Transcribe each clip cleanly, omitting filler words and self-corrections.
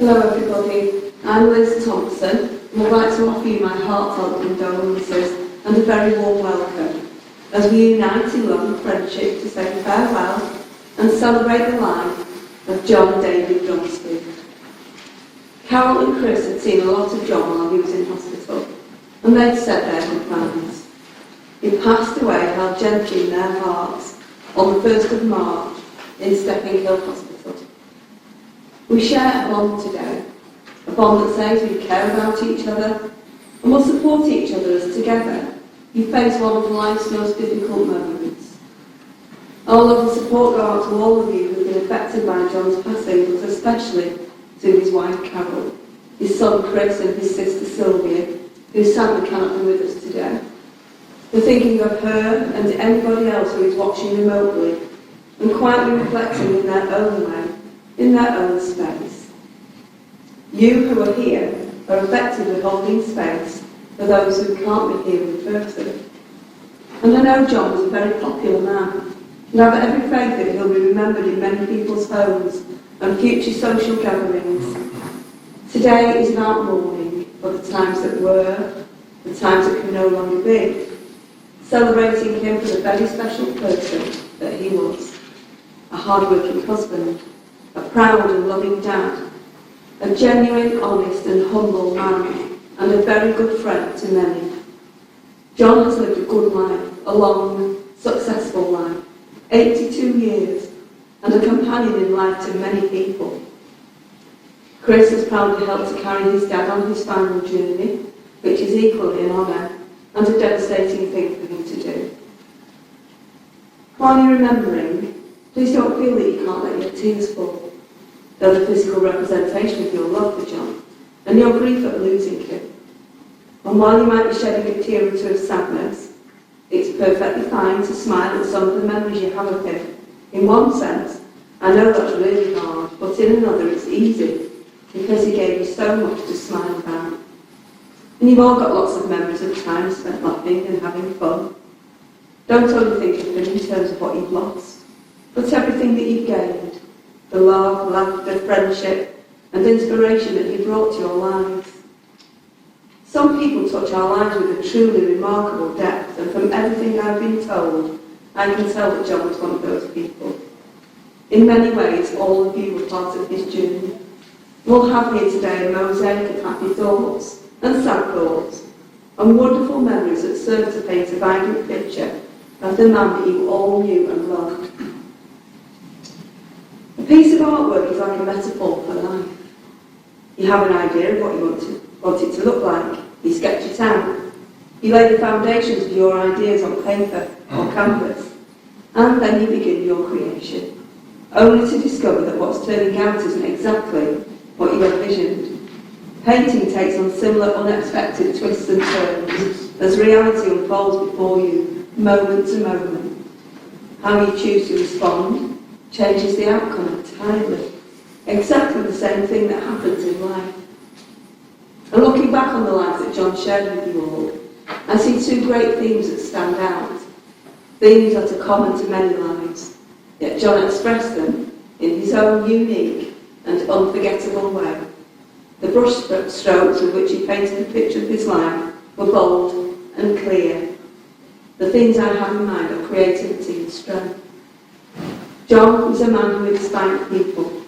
Hello everybody, I'm Liz Thompson and I'd like to offer you my heartfelt condolences and a very warm welcome as we unite in love and friendship to say farewell and celebrate the life of John David Dronsfield. Carol and Chris had seen a lot of John while he was in hospital and they'd set their goodbyes. He passed away held gently in their hearts on the 1st of March in Stepping Hill Hospital. We share a bond today, a bond that says we care about each other and will support each other as together you face one of life's most difficult moments. Our love and support go out to all of you who have been affected by John's passing, but especially to his wife Carol, his son Chris and his sister Sylvia, who sadly cannot be with us today. We're thinking of her and anybody else who is watching remotely and quietly reflecting in their own way, in their own space. You who are here are effectively holding space for those who can't be here in person. And I know John was a very popular man, and I have every faith that he'll be remembered in many people's homes and future social gatherings. Today is about mourning for the times that were, the times that can no longer be, celebrating him for the very special person that he was, a hard-working husband, a proud and loving dad, a genuine, honest and humble man, and a very good friend to many. John has lived a good life, a long, successful life, 82 years, and a companion in life to many people. Chris has proudly helped to carry his dad on his final journey, which is equally an honour and a devastating thing for him to do. While you're remembering, please don't feel that you can't let your tears fall. They're the physical representation of your love for John and your grief at losing him. And while you might be shedding a tear or two of sadness, it's perfectly fine to smile at some of the memories you have of him. In one sense, I know that's really hard, but in another it's easy because he gave you so much to smile about. And you've all got lots of memories of time spent laughing and having fun. Don't only think of him in terms of what you've lost, but everything that you've gained, the love, laughter, friendship and inspiration that he brought to your lives. Some people touch our lives with a truly remarkable depth, and from everything I've been told, I can tell that John was one of those people. In many ways, all of you were part of his journey. We'll have here today a mosaic of happy thoughts and sad thoughts, and wonderful memories that serve to paint a vibrant picture of the man that you all knew and loved. A piece of artwork is like a metaphor for life. You have an idea of what you want it to look like. You sketch it out. You lay the foundations of your ideas on paper or canvas, and then you begin your creation, only to discover that what's turning out isn't exactly what you envisioned. Painting takes on similar unexpected twists and turns as reality unfolds before you, moment to moment. How you choose to respond changes the outcome entirely. Exactly the same thing that happens in life. And looking back on the life that John shared with you all, I see two great themes that stand out. Themes that are common to many lives, yet John expressed them in his own unique and unforgettable way. The brush strokes with which he painted the picture of his life were bold and clear. The things I have in mind are creativity and strength. John was a man who inspired people.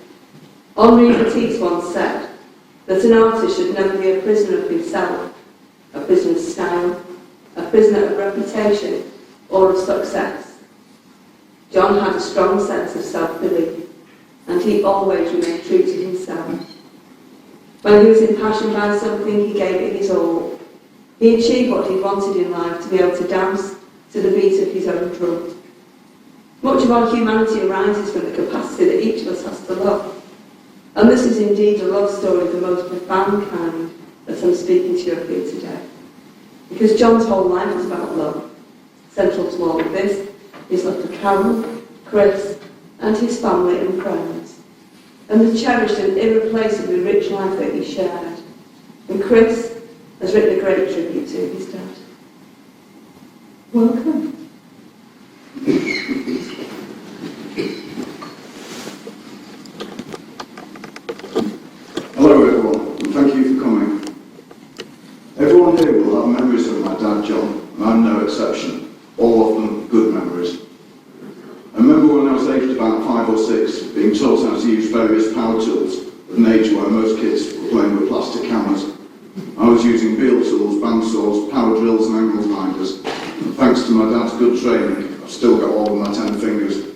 Henri Matisse once said that an artist should never be a prisoner of himself, a prisoner of style, a prisoner of reputation, or of success. John had a strong sense of self-belief, and he always remained true to himself. When he was impassioned by something, he gave it his all. He achieved what he wanted in life, to be able to dance to the beat of his own drum. Much of our humanity arises from the capacity that each of us has to love. And this is indeed a love story of the most profound kind that I'm speaking to you of here today. Because John's whole life was about love. Central to all of this is love for Carol, Chris, and his family and friends, and the cherished and irreplaceably rich life that he shared. And Chris has written a great tribute to his dad. Welcome. Hello memories of my dad, John, and I'm no exception. All of them good memories. I remember when I was aged about 5 or 6, being taught how to use various power tools at an age where most kids were playing with plastic hammers. I was using wheel tools, bandsaws, power drills and angle finders. And thanks to my dad's good training, I've still got all of my 10 fingers.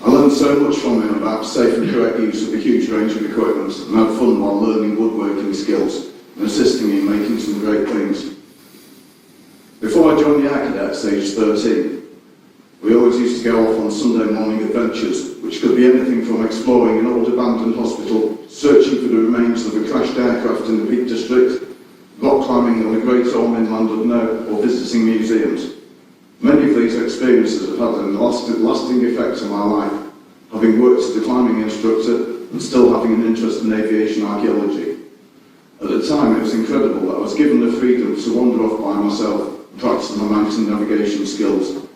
I learned so much from him about safe and correct use of a huge range of equipment and had fun while learning woodworking skills and assisting in making some great things. Before I joined the Air Cadets, aged 13, we always used to go off on Sunday morning adventures, which could be anything from exploring an old abandoned hospital, searching for the remains of a crashed aircraft in the Peak District, rock climbing on the Great Orme inland of No, or visiting museums. Many of these experiences have had a lasting effect on my life, having worked as a climbing instructor and still having an interest in aviation archaeology. At the time, it was incredible that I was given the freedom to wander off by myself and practice my mountain navigation skills.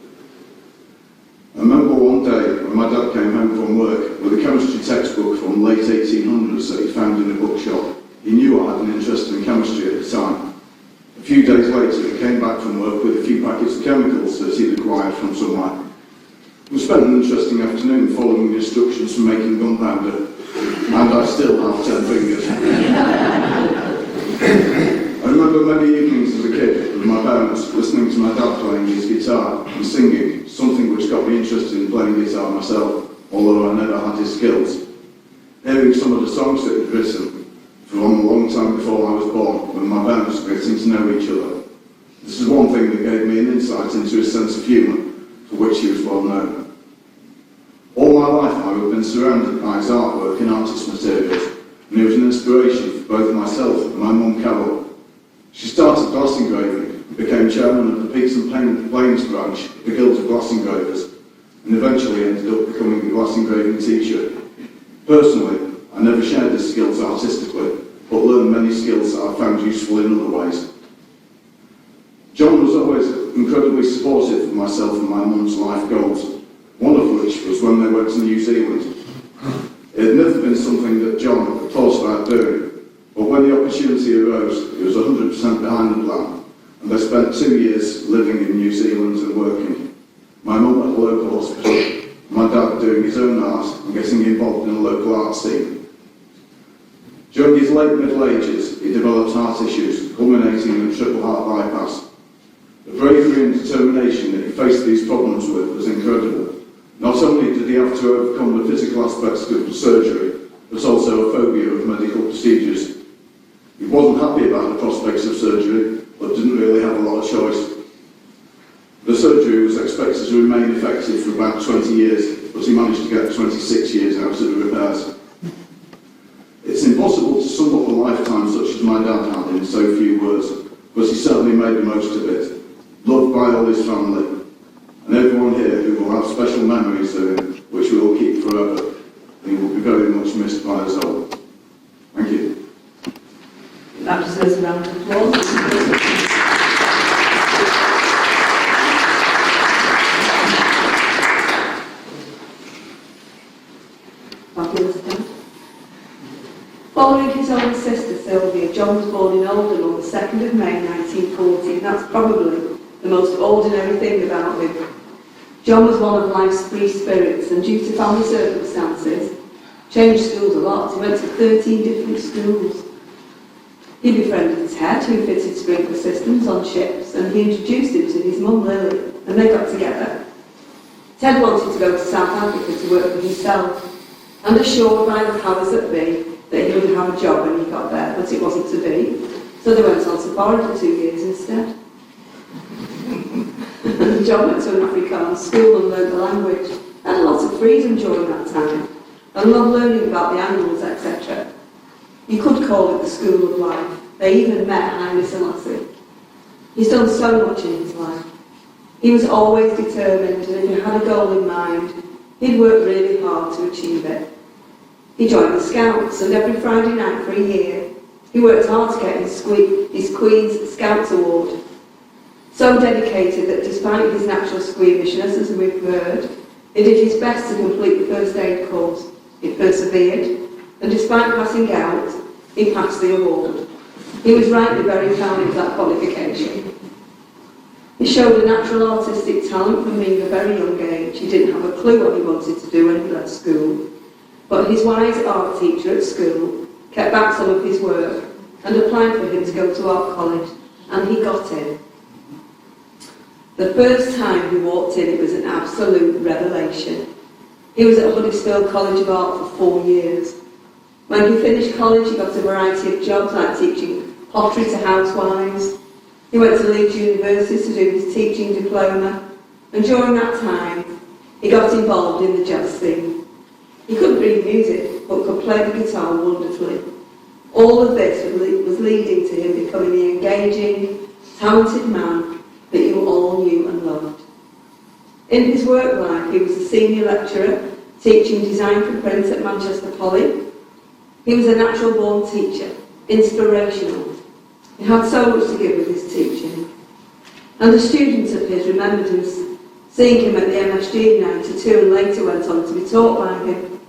I remember one day when my dad came home from work with a chemistry textbook from late 1800s that he found in a bookshop. He knew I had an interest in chemistry at the time. A few days later, he came back from work with a few packets of chemicals that he'd acquired from somewhere. We spent an interesting afternoon following the instructions for making gunpowder, and I still have 10 fingers. I remember many evenings as a kid with my parents listening to my dad playing his guitar and singing, something which got me interested in playing guitar myself, although I never had his skills. Hearing some of the songs that he'd written from a long time before I was born, when my parents were getting to know each other. This is one thing that gave me an insight into his sense of humour, for which he was well known. All my life I have been surrounded by his artwork and artist materials, and he was an inspiration for both myself and my mum Carol. She started glass engraving and became chairman of the Peaks and Plains branch of the Guild of Glass Engravers, and eventually ended up becoming a glass engraving teacher. Personally, I never shared his skills artistically, but learned many skills that I found useful in other ways. John was always incredibly supportive of myself and my mum's life goals, one of which was when they went to New Zealand. It had never been something that John had thought about doing, but when the opportunity arose, he was 100% behind the plan, and they spent 2 years living in New Zealand and working. My mum at a local hospital, my dad doing his own art and getting involved in a local art scene. During his late middle ages, he developed heart issues, culminating in a triple heart bypass. The bravery and determination that he faced these problems with was incredible. Not only did he have to overcome the physical aspects of the surgery, but also a phobia of medical procedures. He wasn't happy about the prospects of surgery, but didn't really have a lot of choice. The surgery was expected to remain effective for about 20 years, but he managed to get 26 years out of the repairs. It's impossible to sum up a lifetime such as my dad had in so few words, but he certainly made the most of it, loved by all his family, and everyone here who will have special memories of him, which we will keep forever, and he will be very much missed by us all. Thank you. That deserves a round of applause. Following his older sister Sylvia, John was born in Oldham on the 2nd of May 1940, and that's probably the most ordinary thing about him. John was one of life's free spirits, and due to family circumstances, changed schools a lot. He went to 13 different schools. He befriended Ted, who fitted sprinkler systems on ships, and he introduced him to his mum Lily, and they got together. Ted wanted to go to South Africa to work for himself, and assured by the powers that be that he would have a job when he got there, but it wasn't to be. So they went on safari for 2 years instead. John went to an Afrikaans school and learned the language. Had a lot of freedom during that time, and loved learning about the animals, etc. You could call it the school of life. They even met Haile Selassie. He's done so much in his life. He was always determined, and if he had a goal in mind, he'd work really hard to achieve it. He joined the Scouts, and every Friday night for a year, he worked hard to get his Queen's Scouts Award. So dedicated that despite his natural squeamishness, as we've heard, he did his best to complete the first aid course. He persevered, and despite passing out, he passed the award. He was rightly very proud of that qualification. He showed a natural artistic talent from being a very young age. He didn't have a clue what he wanted to do when he left school, but his wise art teacher at school kept back some of his work and applied for him to go to art college, and he got in. The first time he walked in, it was an absolute revelation. He was at Huddersfield College of Art for 4 years. When he finished college, he got a variety of jobs like teaching pottery to housewives. He went to Leeds University to do his teaching diploma, and during that time, he got involved in the jazz scene. He couldn't read music, but could play the guitar wonderfully. All of this was leading to him becoming the engaging, talented man that you all knew and loved. In his work life, he was a senior lecturer, teaching design for print at Manchester Poly. He was a natural-born teacher, inspirational. He had so much to give with his teaching. And the students of his remembered him, seeing him at the MSG in '92, and later went on to be taught by him.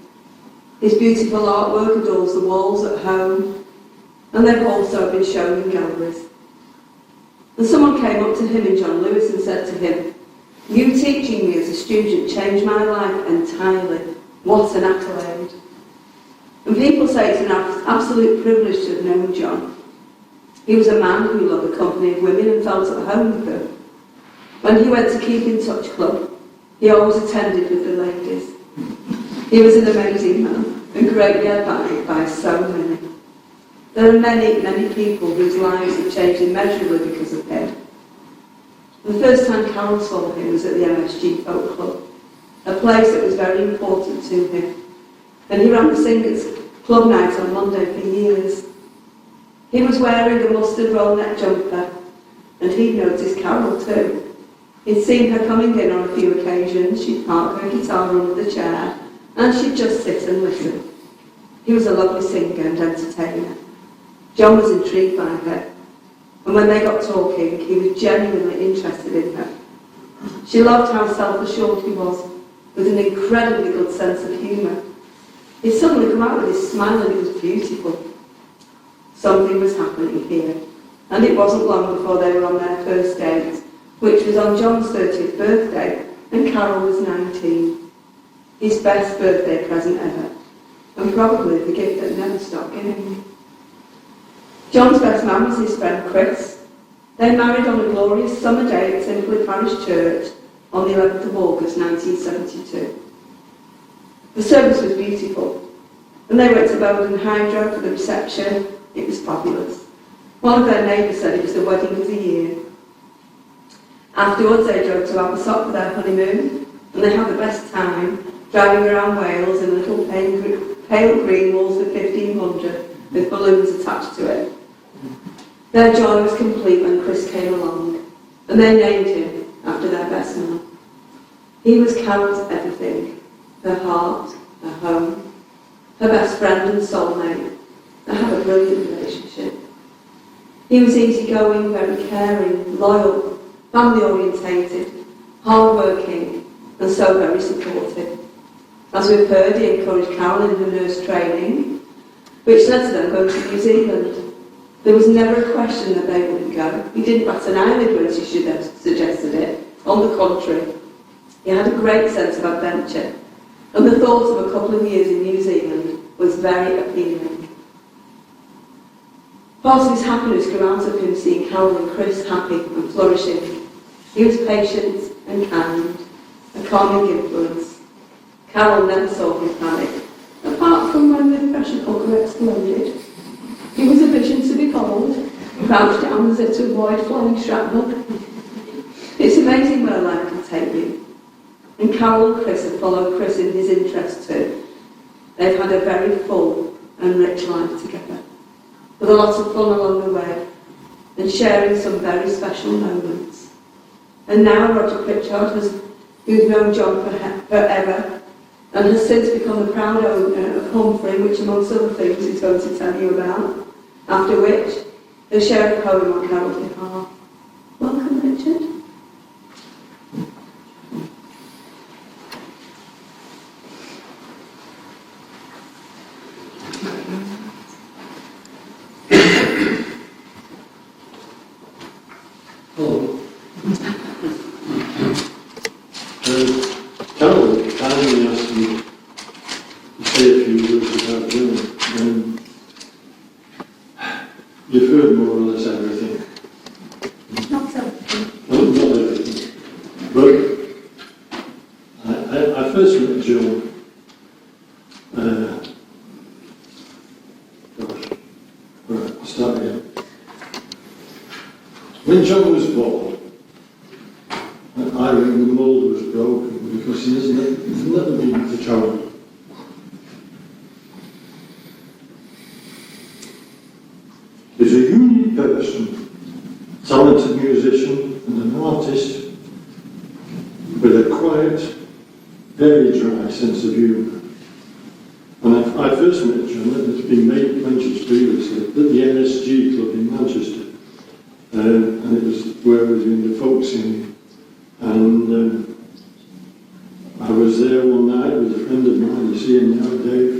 His beautiful artwork adorns the walls at home, and they've also been shown in galleries. And someone came up to him in John Lewis and said to him, "You teaching me as a student changed my life entirely. What an accolade." And people say it's an absolute privilege to have known John. He was a man who loved the company of women and felt at home with them. When he went to Keep in Touch Club, he always attended with the ladies. He was an amazing man and greatly admired by so many. There are many, many people whose lives have changed immeasurably because of him. The first time Carol saw him was at the MSG Folk Club, a place that was very important to him. And he ran the Singers Club night on Monday for years. He was wearing a mustard roll-neck jumper, and he'd noticed Carol too. He'd seen her coming in on a few occasions. She'd park her guitar under the chair, and she'd just sit and listen. He was a lovely singer and entertainer. John was intrigued by her, and when they got talking, he was genuinely interested in her. She loved how self-assured he was, with an incredibly good sense of humour. He'd suddenly come out with his smile, and it was beautiful. Something was happening here, and it wasn't long before they were on their first date, which was on John's 30th birthday, and Carol was 19. His best birthday present ever, and probably the gift that never stopped giving. John's best man was his friend Chris. They married on a glorious summer day at Simply Parish Church on the 11th of August 1972. The service was beautiful, and they went to Bowden Hydro for the reception. It was fabulous. One of their neighbours said it was the wedding of the year. Afterwards, they drove to Abersock for their honeymoon, and they had the best time, driving around Wales in a little pale green Wolseley 1500 with balloons attached to it. Their joy was complete when Chris came along, and they named him after their best man. He was Carol's everything, her heart, her home, her best friend and soulmate. They had a brilliant relationship. He was easygoing, very caring, loyal, family-orientated, hard-working, and so very supportive. As we've heard, he encouraged Carol in her nurse training, which led to them going to New Zealand. There was never a question that they wouldn't go. He didn't bat an eyelid when she suggested it. On the contrary, he had a great sense of adventure, and the thought of a couple of years in New Zealand was very appealing. Part of his happiness grew out of him seeing Carol and Chris happy and flourishing. He was patient and kind, a calming influence. Carol never saw him panic, apart from when the pressure cooker exploded. He was a vision to behold, crouched down as if to avoid flying shrapnel. It's amazing where life can take you. And Carol and Chris have followed Chris in his interests too. They've had a very full and rich life together, with a lot of fun along the way, and sharing some very special moments. And now Roger Pritchard, who's known John forever, and has since become the proud owner of Humphrey, which amongst other things he's going to tell you about, after which he'll share a poem on Carol's behalf. Welcome, Richard. You've heard more or less everything. Not so. Not everything. But I first met John, right, I'll start again. When John was born, I reckon the mould was broken because he's never been to travel. He's a unique person, talented musician and an artist with a quiet, very dry sense of humour. And I first met John, it's been mentioned previously, at the MSG Club in Manchester. And it was where I was doing the folk singing. And I was there one night with a friend of mine, you see him now, Dave,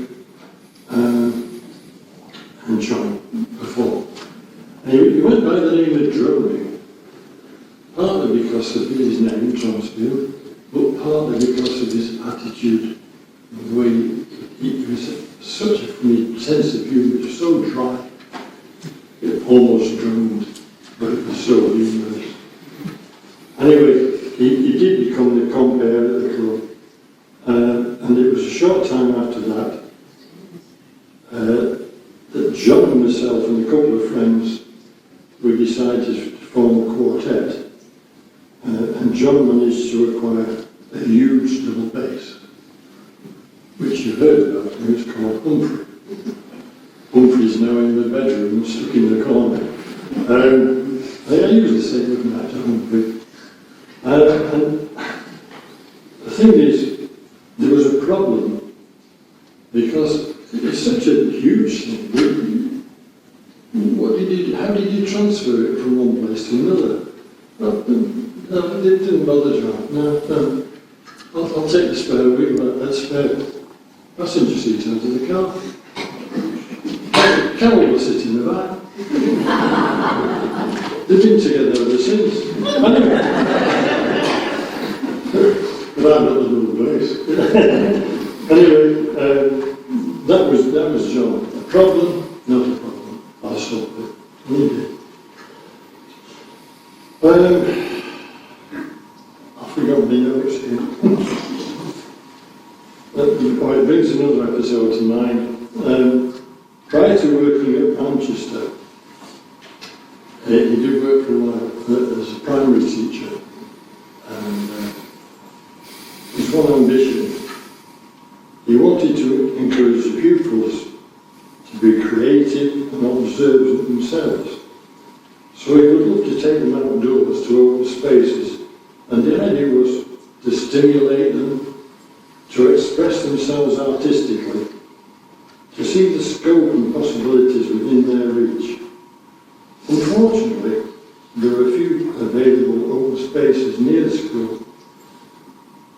and John performed. And he went by the name of Drowning, partly because of his name, Dronsfield, but partly because of his attitude, the way he was such a funny sense of humour, so dry, it almost drowned, but it was so humorous. Anyway, he did become the compere at the club, and it was a short time after that that John and myself and a couple of friends, we decided to form a quartet, and John managed to acquire a huge double bass, which you heard about, and it's called Humphrey. Humphrey's now in the bedroom, stuck in the corner. I usually say good night to Humphrey. And the thing is, there was a problem, because it's such a huge thing. How did you transfer it from one place to another? No, it didn't bother John. No. I'll take the spare wheel, that spare passenger seat out of the car. Carol was sitting in the back. They've been together ever since. Anyway. But I'm not the little bass. Anyway, that was John. A problem? Not a problem. I'll stop it. And he did. I've forgotten the notes here. It brings another episode to mind. Prior to working at Manchester, he did work for a while as a primary teacher, and his one ambition, he wanted to encourage the pupils to be creative and observant themselves. So he would love to take them outdoors to open spaces, and the idea was to stimulate them to express themselves artistically, to see the scope and possibilities within their reach. Unfortunately, there were few available open spaces near the school.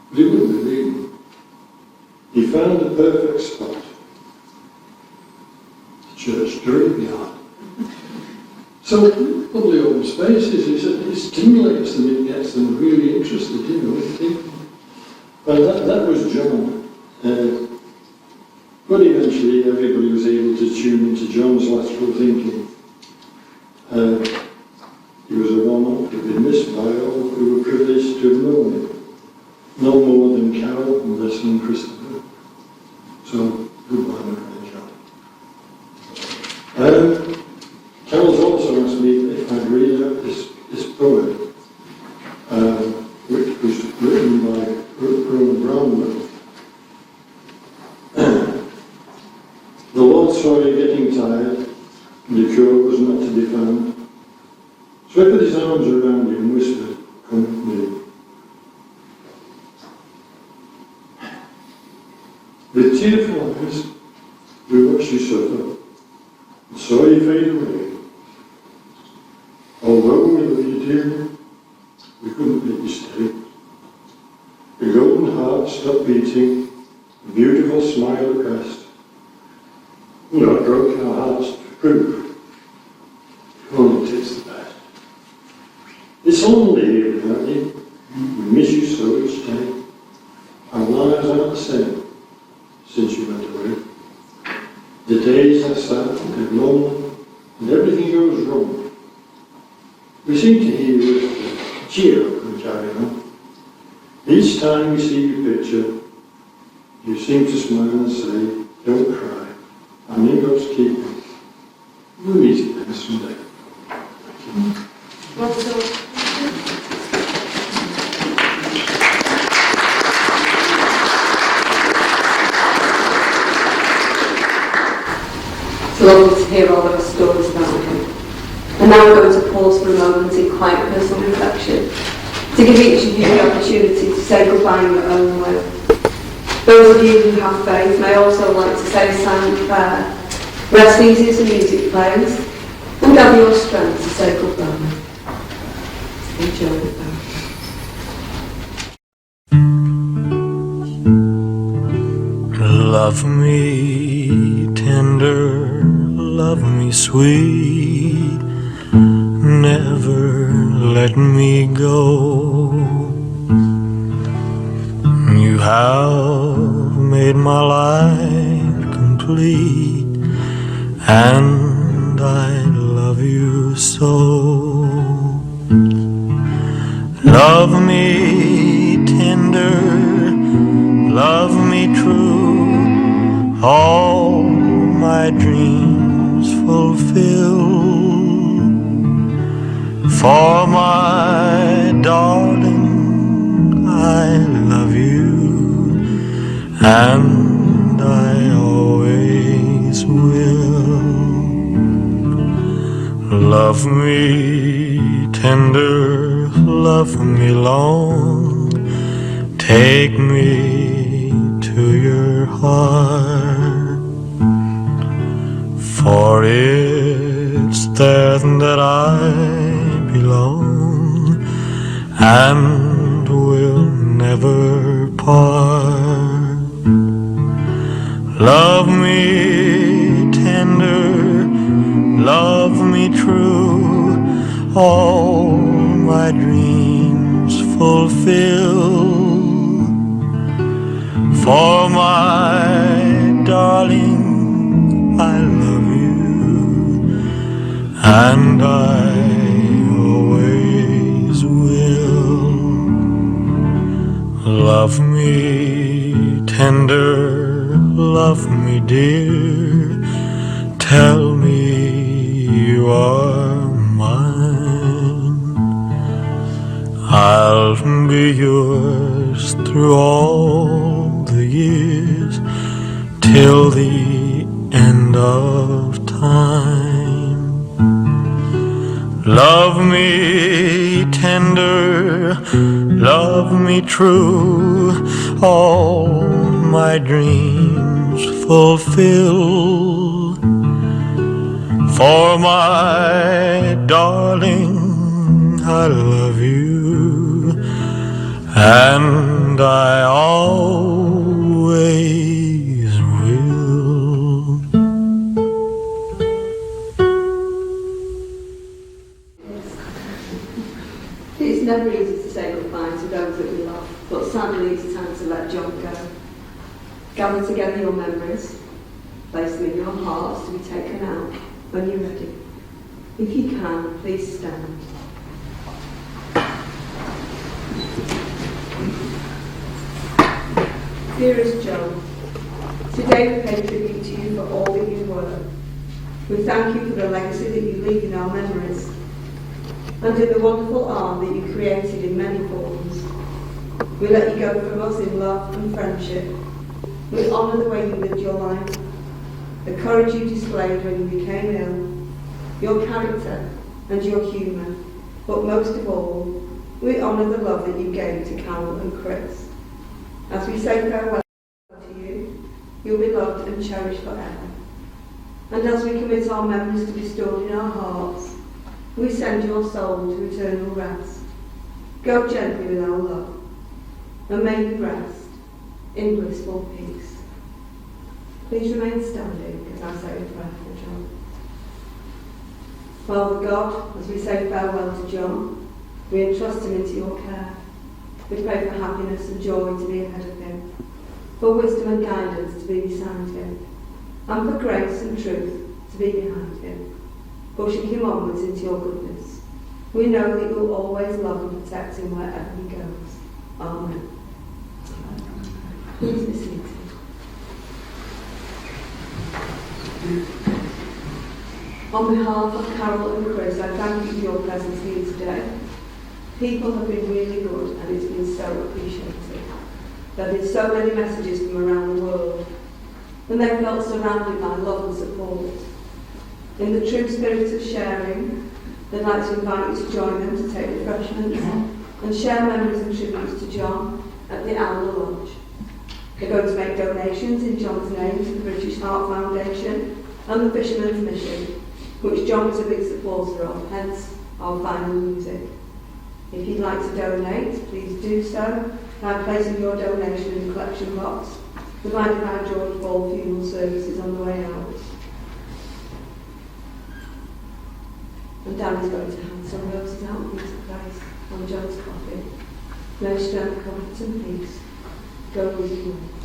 But he wouldn't believe me. He found the perfect spot, the church graveyard. So, lovely open spaces, he said, it stimulates them, it gets them really interested, in thinking. Well, that was John. But eventually everybody was able to tune into John's lateral thinking. He was a one-off to be missed by all who were privileged to have known him. No more than Carol and their son Christopher. So, goodbye, my friend John. Carol's also asked me if I'd read out this poem, which was written by Rowan. The Lord saw you getting tired, and the cure was not to be found. So he put his arms around you and whispered, come with me. With tearful eyes, we watched you suffer, and saw you fade away. Although we love you dearly, we couldn't let you stay. Your golden heart stopped beating, a beautiful smile at rest. God broke our hearts to prove it only takes the best. It's lonely here without you. We miss you so each day. Our lives aren't the same since you went away. The days are sad and lonely, and everything goes wrong, we seem to hear it cheer up and carry on. Each time we see your picture, you seem to smile and say, don't cry, I'm in God's keeping. We'll meet again someday. Thank you. It's lovely to hear all those stories about him. And now we're going to pause for a moment in quiet personal reflection to give each of you the opportunity to say goodbye in your own way. Those of you who have faith may also like to say a silent prayer. Rest easy as the music plays and gather your strength to say goodbye. Enjoy the prayer. Love me tender, love me sweet, never let me go. You have made my life complete, and I love you so. Love me tender, love me true, all my dreams fulfill. For my darling, I love you, and I always will. Love me tender, love me long, take me to your heart, for it's there that I belong and will never part. Love me tender, love me true, all my dreams fulfill. For my darling, I love you, and I always will. Love me tender, love me dear, tell me you are mine. I'll be yours through all the years, till the end of time. Love me tender, love me true, all my dreams fulfill. For my darling, I love you, and I always will. It's never easy to say goodbye to those that we love, but sadly it's time to let John go. Gather together your memories, place them in your hearts to be taken out when you're ready. If you can, please stand. Dearest John, today we pay tribute to you for all that you were. We thank you for the legacy that you leave in our memories, and in the wonderful art that you created in many forms. We let you go from us in love and friendship. We honour the way you lived your life, the courage you displayed when you became ill, your character and your humour, but most of all, we honour the love that you gave to Carol and Chris. As we say farewell to you, you'll be loved and cherished forever. And as we commit our memories to be stored in our hearts, we send your soul to eternal rest. Go gently with our love, and may you rest in blissful peace. Please remain standing as I say a prayer for John. Father God, as we say farewell to John, we entrust him into your care. We pray for happiness and joy to be ahead of him, for wisdom and guidance to be beside him, and for grace and truth to be behind him. pushing him onwards into your goodness. We know that you'll always love and protect him wherever he goes. Amen. Please be seated. On behalf of Carol and Chris, I thank you for your presence here today. People have been really good and it's been so appreciated. There have been so many messages from around the world, and they felt surrounded by love and support. In the true spirit of sharing, they'd like to invite you to join them to take refreshments and share memories and tributes to John at the Owl Lodge. They're going to make donations in John's name to the British Heart Foundation and the Fisherman's Mission, which John is a big supporter of, hence our final music. If you'd like to donate, please do so by placing your donation in the collection box provided by George Ball Funeral Services on the way out. And Dan is going to hand some roses out into place on John's coffin. May strength, comfort and peace go with you all.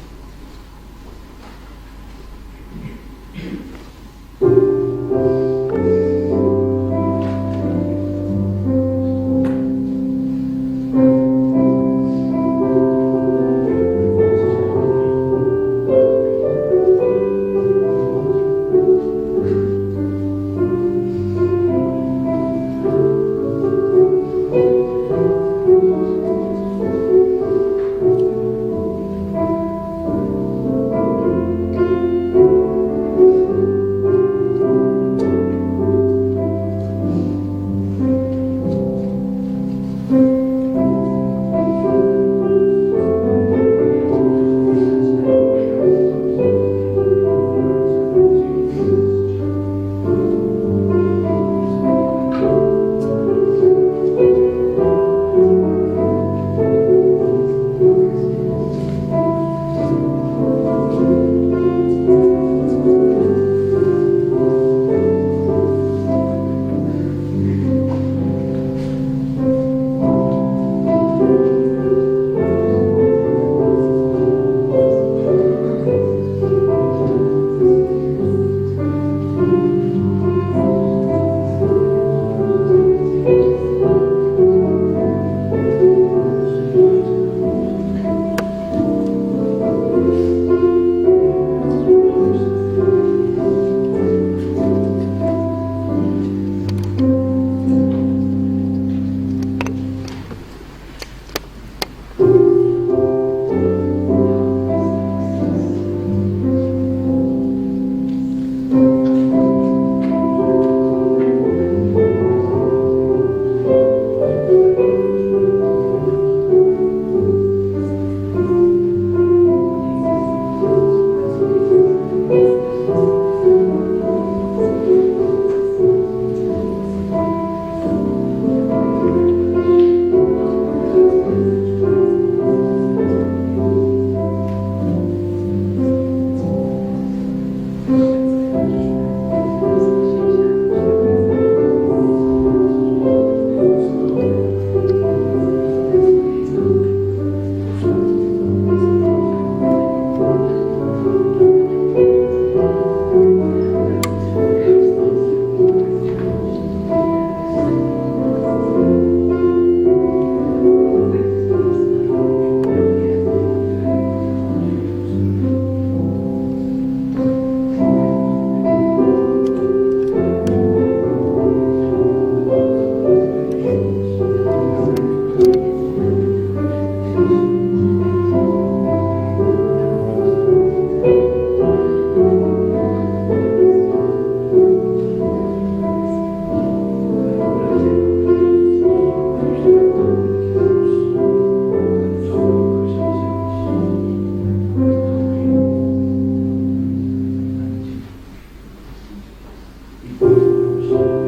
Thank you.